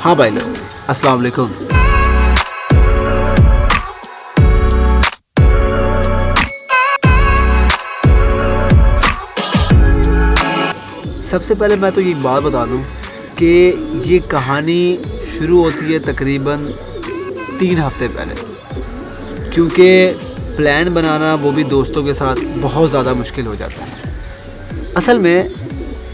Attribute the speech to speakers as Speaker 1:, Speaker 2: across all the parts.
Speaker 1: हाँ भाई लोग, अस्सलाम वालेकुम। सबसे पहले मैं तो ये बात बता दूं कि ये कहानी शुरू होती है तकरीबन 3 हफ़्ते पहले, क्योंकि प्लान बनाना वो भी दोस्तों के साथ बहुत ज़्यादा मुश्किल हो जाता है। असल में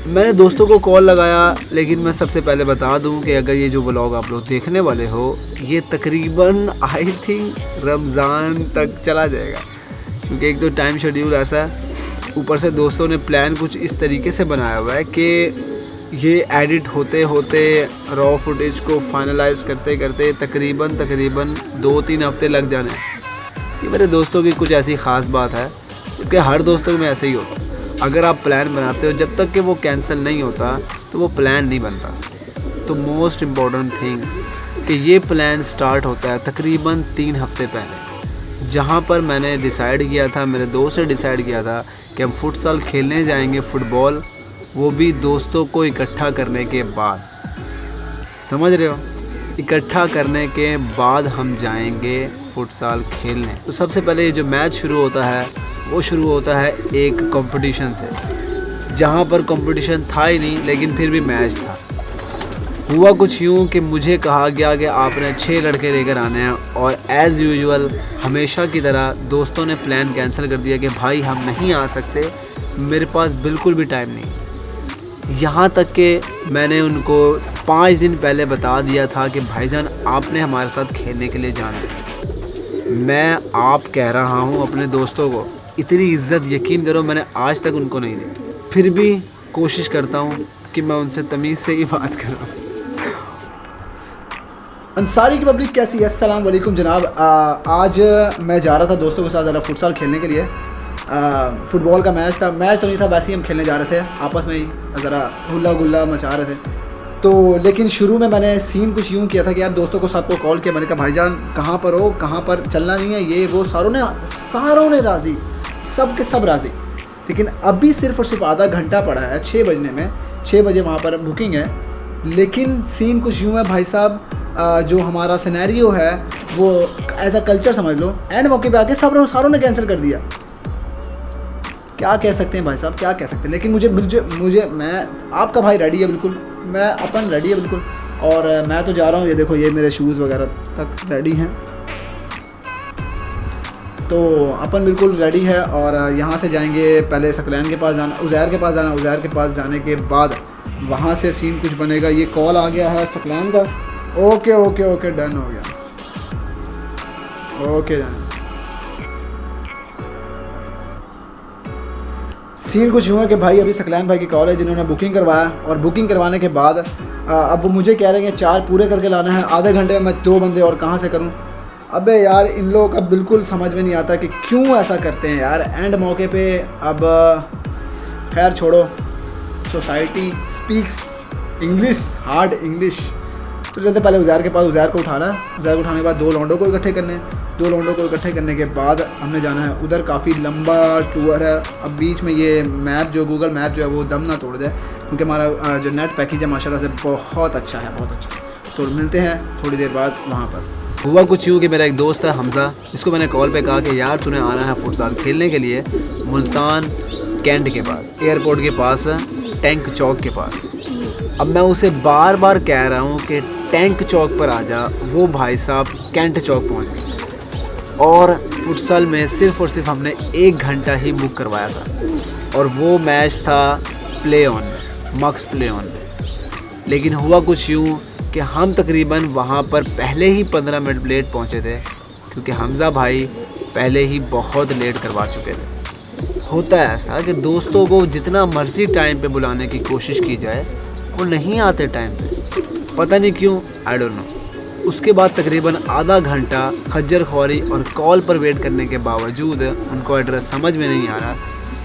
Speaker 1: मैंने दोस्तों को कॉल लगाया, लेकिन मैं सबसे पहले बता दूं कि अगर ये जो व्लॉग आप लोग देखने वाले हो ये तकरीबन आई थिंक रमज़ान तक चला जाएगा, क्योंकि एक तो टाइम शेड्यूल ऐसा है, ऊपर से दोस्तों ने प्लान कुछ इस तरीके से बनाया हुआ है कि ये एडिट होते होते रॉ फुटेज को फाइनलाइज करते करते तकरीबन 2-3 हफ़्ते लग जाने हैं। ये मेरे दोस्तों की कुछ ऐसी ख़ास बात है, क्योंकि हर दोस्तों में ऐसे ही होता है। अगर आप प्लान बनाते हो, जब तक कि वो कैंसिल नहीं होता तो वो प्लान नहीं बनता। तो मोस्ट इम्पॉर्टेंट थिंग कि ये प्लान स्टार्ट होता है तकरीबन 3 हफ़्ते पहले, जहाँ पर मैंने डिसाइड किया था, मेरे दोस्त ने डिसाइड किया था कि हम फुटसाल खेलने जाएंगे, फ़ुटबॉल, वो भी दोस्तों को इकट्ठा करने के बाद। समझ रहे हो? इकट्ठा करने के बाद हम जाएंगे फुटसाल खेलने। तो सबसे पहले ये जो मैच शुरू होता है वो शुरू होता है एक कंपटीशन से, जहाँ पर कंपटीशन था ही नहीं, लेकिन फिर भी मैच था। हुआ कुछ यूँ कि मुझे कहा गया कि आपने 6 लड़के लेकर आने हैं, और एज़ यूजुअल हमेशा की तरह दोस्तों ने प्लान कैंसिल कर दिया कि भाई हम नहीं आ सकते, मेरे पास बिल्कुल भी टाइम नहीं। यहाँ तक कि मैंने उनको 5 दिन पहले बता दिया था कि भाईजान आपने हमारे साथ खेलने के लिए जाना है। मैं आप कह रहा हूँ अपने दोस्तों को, इतनी इज़्ज़त यकीन करो मैंने आज तक उनको नहीं दी, फिर भी कोशिश करता हूँ कि मैं उनसे तमीज़ से ही बात कर रहा हूँ।
Speaker 2: अंसारी की पब्लिक कैसी है? अस्सलाम वालेकुम जनाब। आज मैं जा रहा था दोस्तों के साथ ज़रा फुटसाल खेलने के लिए। फ़ुटबॉल का मैच था, मैच तो नहीं था, वैसे ही हम खेलने जा रहे थे, आपस में ही ज़रा हुल्ला गुल्ला मचा रहे थे। तो लेकिन शुरू में मैंने सीन कुछ यूँ किया था कि यार दोस्तों को सबको कॉल किया, मैंने कहा भाईजान कहाँ पर हो, कहाँ पर चलना नहीं है, ये वो, सारों ने राज़ी, सब के सब राज़ी। लेकिन अभी सिर्फ़ और सिर्फ आधा घंटा पड़ा है 6 बजने में, 6 बजे वहाँ पर बुकिंग है। लेकिन सीन कुछ यूँ है भाई साहब, जो हमारा सिनेरियो है वो एज अ कल्चर समझ लो, एंड मौके पे आके सारों ने कैंसिल कर दिया। क्या कह सकते हैं भाई साहब, क्या कह सकते हैं। लेकिन मुझे मैं आपका भाई रेडी है बिल्कुल, मैं अपन रेडी है बिल्कुल, और मैं तो जा रहा हूँ। ये देखो, ये मेरे शूज़ वगैरह तक रेडी हैं, तो अपन बिल्कुल रेडी है। और यहाँ से जाएंगे, पहले सकलैन के पास जाना, उज़ैर के पास जाना, उज़ैर के पास जाने के बाद वहाँ से सीन कुछ बनेगा। ये कॉल आ गया है सकलैन का। ओके ओके ओके, डन हो गया, ओके डन। सीन कुछ हुआ कि भाई अभी सकलैन भाई की कॉल है, जिन्होंने बुकिंग करवाया, और बुकिंग करवाने के बाद अब वो मुझे कह रहे हैं 4 पूरे करके लाना है, आधे घंटे में मैं 2 बंदे और कहाँ से करूँ। अबे यार इन लोगों का बिल्कुल समझ में नहीं आता कि क्यों ऐसा करते हैं यार एंड मौके पे। अब खैर छोड़ो, society speaks English, hard English. तो जैसे पहले उज़ैर के पास, उज़ैर को उठाना है, उज़ैर को उठाने के बाद 2 लौंडों को इकट्ठे करने हैं, 2 लौंडों को इकट्ठे करने के बाद हमने जाना है उधर। काफ़ी लंबा टूर है। अब बीच में ये मैप जो गूगल मैप जो है वो दम ना तोड़ दे, क्योंकि हमारा जो नेट पैकेज है माशाल्लाह से बहुत अच्छा है, बहुत अच्छा। तो मिलते हैं थोड़ी देर बाद वहाँ पर।
Speaker 1: हुआ कुछ यूँ कि मेरा एक दोस्त है हमज़ा, जिसको मैंने कॉल पे कहा कि यार तूने आना है फुटसाल खेलने के लिए मुल्तान कैंट के पास, एयरपोर्ट के पास, टैंक चौक के पास। अब मैं उसे बार बार कह रहा हूँ कि टैंक चौक पर आ जा, वो भाई साहब कैंट चौक पहुँच गए, और फुटसाल में सिर्फ़ और सिर्फ हमने 1 घंटा ही बुक करवाया था, और वो मैच था प्ले ऑन में, मक्स प्ले ऑन में। लेकिन हुआ कुछ यूँ कि हम तकरीबन वहाँ पर पहले ही 15 मिनट लेट पहुँचे थे, क्योंकि हमज़ा भाई पहले ही बहुत लेट करवा चुके थे। होता है ऐसा कि दोस्तों को जितना मर्ज़ी टाइम पे बुलाने की कोशिश की जाए, वो नहीं आते टाइम पे, पता नहीं क्यों, आई डोंट नो। उसके बाद तकरीबन आधा घंटा खज्जर ख्वारी और कॉल पर वेट करने के बावजूद उनको एड्रेस समझ में नहीं आ रहा,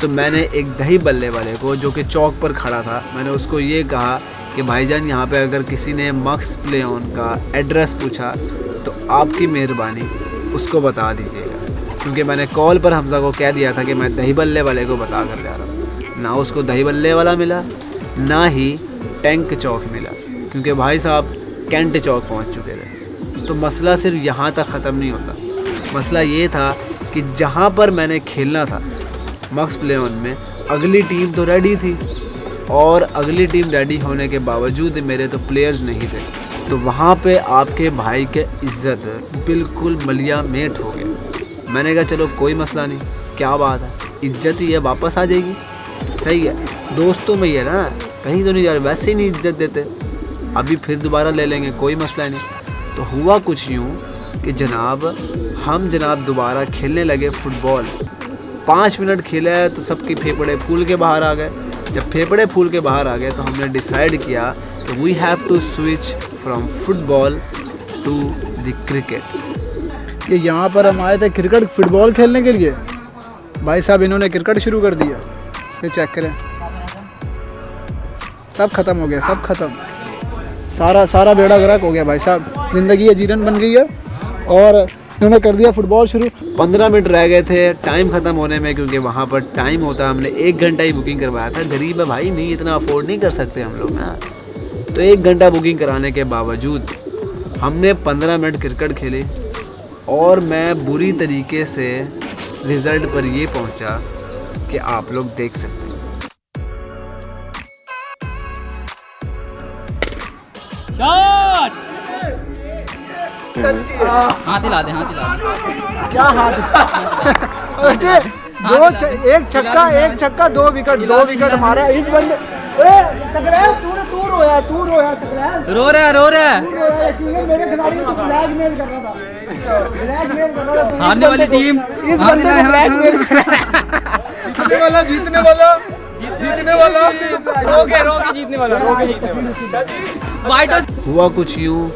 Speaker 1: तो मैंने एक दही बल्ले वाले को, जो कि चौक पर खड़ा था, मैंने उसको ये कहा कि भाईजान यहाँ पे अगर किसी ने मक्स प्ले ऑन का एड्रेस पूछा तो आपकी मेहरबानी उसको बता दीजिएगा, क्योंकि मैंने कॉल पर हमज़ा को कह दिया था कि मैं दही बल्ले वाले को बता कर जा रहा हूँ। ना उसको दही बल्ले वाला मिला, ना ही टैंक चौक मिला, क्योंकि भाई साहब कैंट चौक पहुंच चुके थे। तो मसला सिर्फ यहाँ तक ख़त्म नहीं होता। मसला ये था कि जहाँ पर मैंने खेलना था मक्स प्ले ऑन में, अगली टीम तो रेडी थी और अगली टीम रेडी होने के बावजूद मेरे तो प्लेयर्स नहीं थे। तो वहाँ पे आपके भाई के इज़्ज़त बिल्कुल मलिया मेट हो गया। मैंने कहा चलो कोई मसला नहीं, क्या बात है, इज्जत ही है, वापस आ जाएगी। सही है, दोस्तों में ही है ना, कहीं तो नहीं जा रहे, वैसे ही नहीं इज्जत देते, अभी फिर दोबारा ले लेंगे, कोई मसला नहीं। तो हुआ कुछ यूँ कि हम दोबारा खेलने लगे फुटबॉल। 5 मिनट खेले तो सबके फेफड़े फूल के बाहर आ गए। जब फेफड़े फूल के बाहर आ गए तो हमने डिसाइड किया कि we have to switch from football to the cricket.
Speaker 2: ये यहाँ पर हम आए थे क्रिकेट फुटबॉल खेलने के लिए, भाई साहब इन्होंने क्रिकेट शुरू कर दिया। ये चेक करें, सब ख़त्म हो गया, सब ख़त्म, सारा बेड़ा गर्क हो गया भाई साहब। ज़िंदगी अजीरन बन गई है और इन्होंने कर दिया फुटबॉल शुरू।
Speaker 1: 15 मिनट रह गए थे टाइम ख़त्म होने में, क्योंकि वहाँ पर टाइम होता है, हमने 1 घंटा ही बुकिंग करवाया था। गरीब है भाई, नहीं इतना अफोर्ड नहीं कर सकते हम लोग ना। तो 1 घंटा बुकिंग कराने के बावजूद हमने 15 मिनट क्रिकेट खेली और मैं बुरी तरीके से रिज़ल्ट पर ये पहुँचा कि आप लोग देख सकते हैं।
Speaker 3: हाथ हिला दे, हाथ हिला दे।
Speaker 2: क्या हाथ एक छक्का 2 विकेट हमारा इस बंदे। सकलैन तू रोया सकलैन,
Speaker 3: रो रहा है।
Speaker 2: मेरे खिलाड़ी को ब्लैकमेल कर रहा था,
Speaker 3: हारने वाली टीम,
Speaker 2: इस बंदे को ब्लैकमेल जीतने वाला रोके जीतने वाला।
Speaker 1: हुआ कुछ यूँ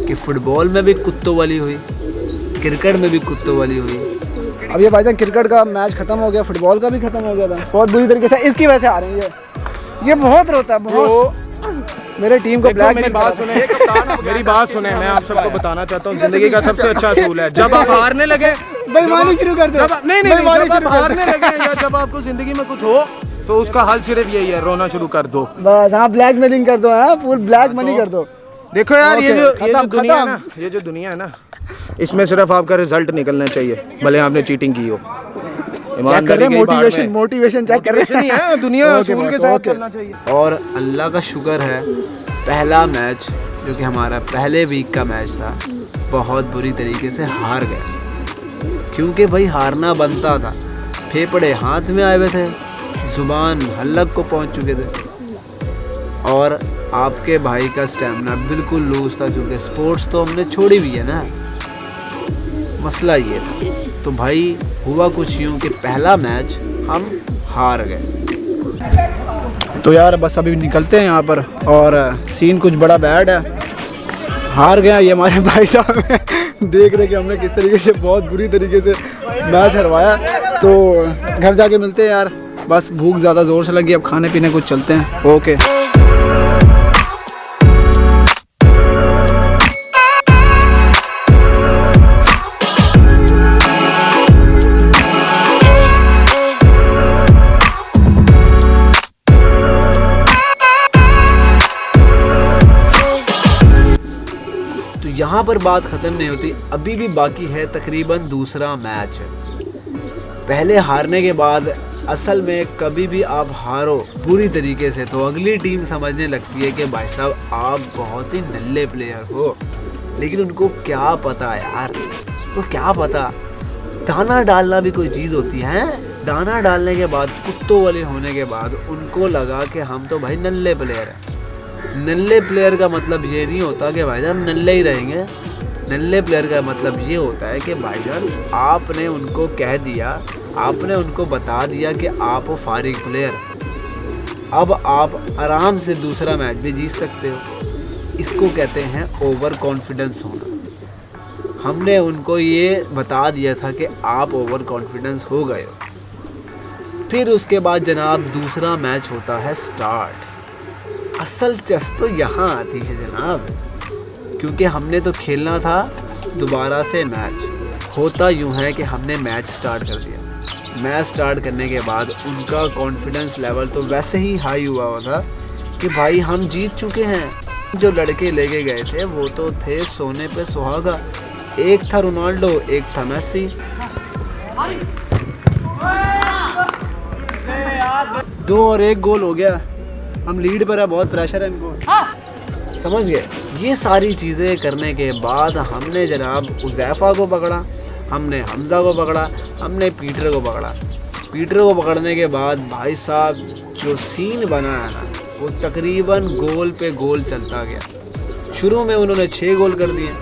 Speaker 1: कि फुटबॉल में भी कुत्तों वाली हुई, क्रिकेट में भी कुत्तों वाली हुई।
Speaker 2: अब ये भाईजान क्रिकेट का मैच खत्म हो गया, फुटबॉल का भी खत्म हो गया था, बहुत बुरी तरीके से इसकी वजह से आ रही है। ये बहुत रोता है, बहुत। मेरे टीम को ब्लैक
Speaker 4: मेरी बात सुने, मैं आप सबको बताना चाहता हूँ, जिंदगी का सबसे अच्छा असूल है, जब आप हारने लगे
Speaker 2: बेईमानी शुरू कर दो।
Speaker 4: नहीं, जब आप हारने लगे या जब आपको जिंदगी में कुछ हो तो उसका हल सिर्फ यही है, रोना शुरू कर दो
Speaker 2: बस। हाँ, ब्लैकमेलिंग कर दो, हाँ, फुल ब्लैक मनी कर दो।
Speaker 4: देखो यार, ये जो दुनिया है ना, इसमें सिर्फ आपका रिजल्ट निकलना चाहिए, भले आपने चीटिंग की हो।
Speaker 2: मोटिवेशन चेक कर रहे
Speaker 4: हैं, दुनिया असूल के साथ चलना चाहिए।
Speaker 1: और अल्लाह का शुक्र है, पहला मैच जो कि हमारा पहले वीक का मैच था, बहुत बुरी तरीके से हार गए। क्योंकि भाई हारना बनता था, फेफड़े हाथ में आए हुए थे, जुबान हल्क को पहुंच चुके थे और आपके भाई का स्टैमिना बिल्कुल लूज था, क्योंकि स्पोर्ट्स तो हमने छोड़ी भी है ना। मसला ये था। तो भाई हुआ कुछ यूँ कि पहला मैच हम हार गए।
Speaker 2: तो यार बस अभी निकलते हैं यहाँ पर, और सीन कुछ बड़ा बैड है। हार गया ये हमारे भाई साहब देख रहे कि हमने किस तरीके से बहुत बुरी तरीके से मैच हरवाया। तो घर जाके मिलते हैं यार, बस भूख ज़्यादा ज़ोर से लगी, अब खाने पीने कुछ चलते हैं। ओके।
Speaker 1: यहाँ पर बात ख़त्म नहीं होती, अभी भी बाकी है तकरीबन दूसरा मैच। पहले हारने के बाद असल में कभी भी आप हारो बुरी तरीके से तो अगली टीम समझने लगती है कि भाई साहब आप बहुत ही नल्ले प्लेयर हो। लेकिन उनको क्या पता यार, तो क्या पता, दाना डालना भी कोई चीज़ होती है। दाना डालने के बाद कुत्तों वाले होने के बाद उनको लगा कि हम तो भाई नल्ले प्लेयर हैं। नल्ले प्लेयर का मतलब ये नहीं होता कि भाईजान नल्ले ही रहेंगे। नल्ले प्लेयर का मतलब ये होता है कि भाईजान आपने उनको कह दिया, आपने उनको बता दिया कि आप हो फारिग प्लेयर, अब आप आराम से दूसरा मैच भी जीत सकते हो। इसको कहते हैं ओवर कॉन्फिडेंस होना। हमने उनको ये बता दिया था कि आप ओवर कॉन्फिडेंस हो गए हो। फिर उसके बाद जनाब दूसरा मैच होता है स्टार्ट। असल चस तो यहाँ आती है जनाब, क्योंकि हमने तो खेलना था दोबारा से मैच। होता यूँ है कि हमने मैच स्टार्ट कर दिया। मैच स्टार्ट करने के बाद उनका कॉन्फिडेंस लेवल तो वैसे ही हाई हुआ था कि भाई हम जीत चुके हैं, जो लड़के लेके गए थे वो तो थे सोने पे सुहागा। एक था रोनाल्डो, एक था मेसी। 2 और 1 गोल हो गया, हम लीड पर है, बहुत प्रेशर है इनको, समझ गए। ये सारी चीज़ें करने के बाद हमने जनाब उज़ैफ़ा को पकड़ा, हमने हमज़ा को पकड़ा, हमने पीटर को पकड़ा। पीटर को पकड़ने के बाद भाई साहब जो सीन बना है ना, वो तकरीबन गोल पे गोल चलता गया। शुरू में उन्होंने 6 गोल कर दिए।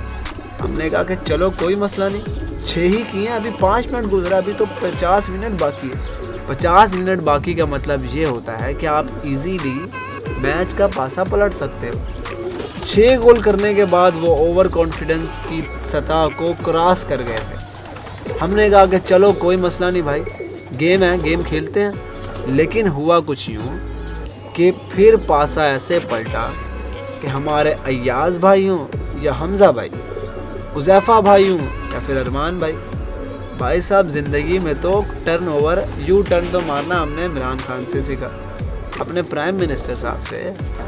Speaker 1: हमने कहा कि चलो कोई मसला नहीं, 6 ही किए, अभी 5 मिनट गुजरा, अभी तो 50 मिनट बाकी है। 50 मिनट बाकी का मतलब ये होता है कि आप इजीली मैच का पासा पलट सकते हो। 6 गोल करने के बाद वो ओवर कॉन्फिडेंस की सतह को क्रॉस कर गए थे। हमने कहा कि चलो कोई मसला नहीं भाई, गेम है, गेम खेलते हैं। लेकिन हुआ कुछ यूँ कि फिर पासा ऐसे पलटा कि हमारे अय्याज़ भाई हों या हमज़ा भाई, उज़ैफ़ा भाई हों या फिर अरमान भाई, भाई साहब ज़िंदगी में तो टर्न ओवर यू टर्न तो मारना हमने इमरान खान से सीखा, अपने प्राइम मिनिस्टर साहब से।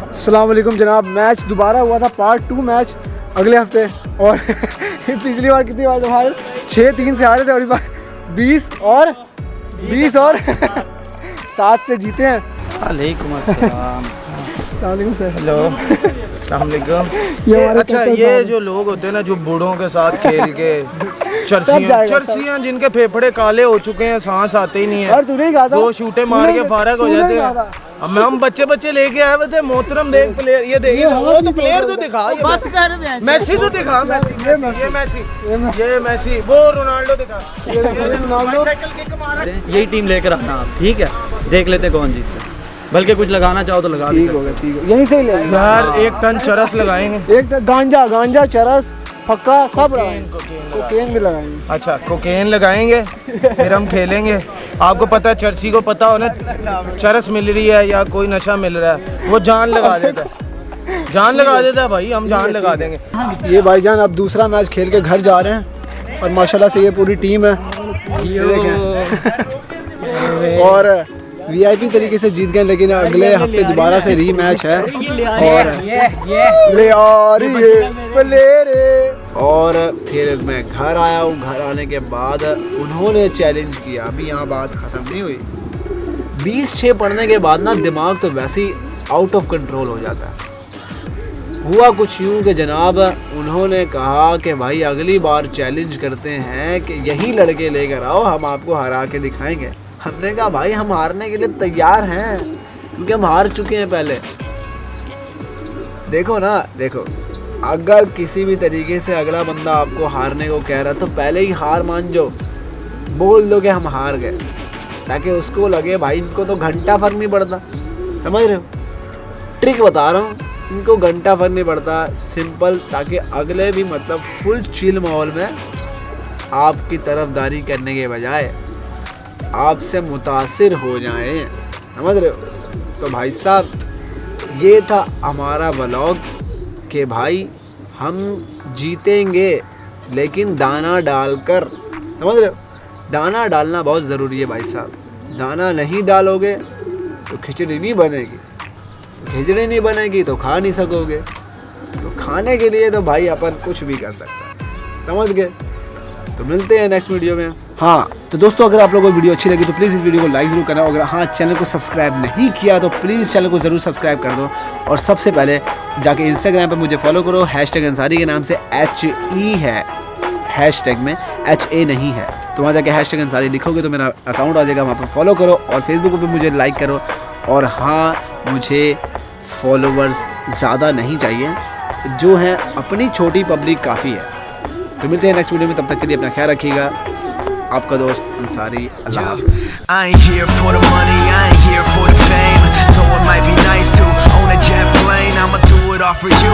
Speaker 2: अस्सलाम वालेकुम जनाब। मैच दोबारा हुआ था, पार्ट 2 मैच अगले हफ्ते। और पिछली बार कितनी बार हारे? 6-3 से हारे थे, और इस बार 20 और 7 से जीते हैं।
Speaker 3: वालेकुम अस्सलाम।
Speaker 2: सर।
Speaker 4: हेलो, अस्सलाम वालेकुम।
Speaker 2: ये हमारे
Speaker 4: अच्छा,
Speaker 2: कैप्टन
Speaker 4: ये
Speaker 2: साहब।
Speaker 4: जो लोग होते हैं ना, जो बूढ़ों के साथ खेल के
Speaker 2: सब जाएगा,
Speaker 4: चर्सियाँ जिनके फेफड़े काले हो चुके हैं, सांस आते ही नहीं है,
Speaker 2: और तूने ही कहा था,
Speaker 4: 2 शूटे मार के फारग हो जाते हैं। अब हम बच्चे लेके आए हुए थे, मोहतरम देख प्लेयर, ये देखिए, वो तो प्लेयर तो दिखा,
Speaker 3: बस कर
Speaker 4: मैसी तो दिखा, ये मैसी, वो रोनाल्डो दिखा, ये रोनाल्डो साइकिल किक मारा।
Speaker 3: यही टीम लेकर आना आप, ठीक है? देख लेते कौन जीतता है, बल्कि कुछ लगाना चाहो तो लगा
Speaker 2: ठीक हो गया, ठीक है, यहीं से ही ले
Speaker 4: यार 1 टन चरस लगाएंगे।
Speaker 2: 1 गांजा चरस पक्का सब कोकेन भी लगाएंगे।
Speaker 4: अच्छा, कोकेन लगाएंगे, फिर हम खेलेंगे। आपको पता है, चर्सी को पता हो ना, चरस मिल रही है या कोई नशा मिल रहा है, वो जान लगा देता है, जान लगा देता है भाई, हम जान लगा देंगे।
Speaker 2: ये भाईजान अब दूसरा मैच खेल के घर जा रहे हैं, और माशाल्लाह से ये पूरी टीम है, ये देखें। और वीआईपी तरीके से जीत गए, लेकिन अगले हफ्ते दोबारा से री मैच है। और फिर मैं घर आया हूँ। घर आने के बाद उन्होंने चैलेंज किया, अभी यहाँ बात ख़त्म नहीं हुई। 20-6 पढ़ने के बाद ना दिमाग तो वैसे ही आउट ऑफ कंट्रोल हो जाता है। हुआ कुछ यूँ कि जनाब उन्होंने कहा कि भाई अगली बार चैलेंज करते हैं कि यही लड़के लेकर आओ, हम आपको हरा के दिखाएंगे। हमने कहा भाई हम हारने के लिए तैयार हैं, क्योंकि हम हार चुके हैं पहले। देखो ना, देखो, अगर किसी भी तरीके से अगला बंदा आपको हारने को कह रहा है तो पहले ही हार मान जाओ, बोल दो कि हम हार गए, ताकि उसको लगे भाई इनको तो घंटा फर्क नहीं पड़ता। समझ रहे हो? ट्रिक बता रहा हूँ, इनको घंटा फर्क नहीं पड़ता, सिंपल, ताकि अगले भी मतलब फुल चिल माहौल में आपकी तरफदारी करने के बजाय आपसे मुतासिर हो जाएं। समझ रहे हो? तो भाई साहब ये था हमारा व्लॉग कि भाई हम जीतेंगे, लेकिन दाना डालकर। समझ रहे हो? दाना डालना बहुत ज़रूरी है भाई साहब। दाना नहीं डालोगे तो खिचड़ी नहीं बनेगी, खिचड़ी नहीं बनेगी तो खा नहीं सकोगे। तो खाने के लिए तो भाई अपन कुछ भी कर सकते हैं। समझ गए? तो मिलते हैं नेक्स्ट वीडियो में। हाँ तो दोस्तों, अगर आप लोगों को वीडियो अच्छी लगी तो प्लीज़ इस वीडियो को लाइक ज़रूर करना। अगर हाँ चैनल को सब्सक्राइब नहीं किया तो प्लीज़ चैनल को ज़रूर सब्सक्राइब कर दो। और सबसे पहले जाके इंस्टाग्राम पे मुझे फॉलो करो, #अंसारी के नाम से HE है, हैशटैग में HA नहीं है। तो वहाँ जाके #अंसारी लिखोगे तो मेरा अकाउंट आ जाएगा, वहाँ पर फॉलो करो। और फेसबुक पर मुझे लाइक करो। और हाँ, मुझे फॉलोवर्स ज़्यादा नहीं चाहिए, जो हैं अपनी छोटी पब्लिक काफ़ी है। तो मिलते हैं नेक्स्ट वीडियो में, तब तक के लिए अपना ख्याल रखिएगा। आपका दोस्त अंसारी। अल्लाह हाफ़िज़।
Speaker 5: I ain't here for the money, I ain't here for the fame. Though it might be nice to own a jet plane, I'ma do it all for you.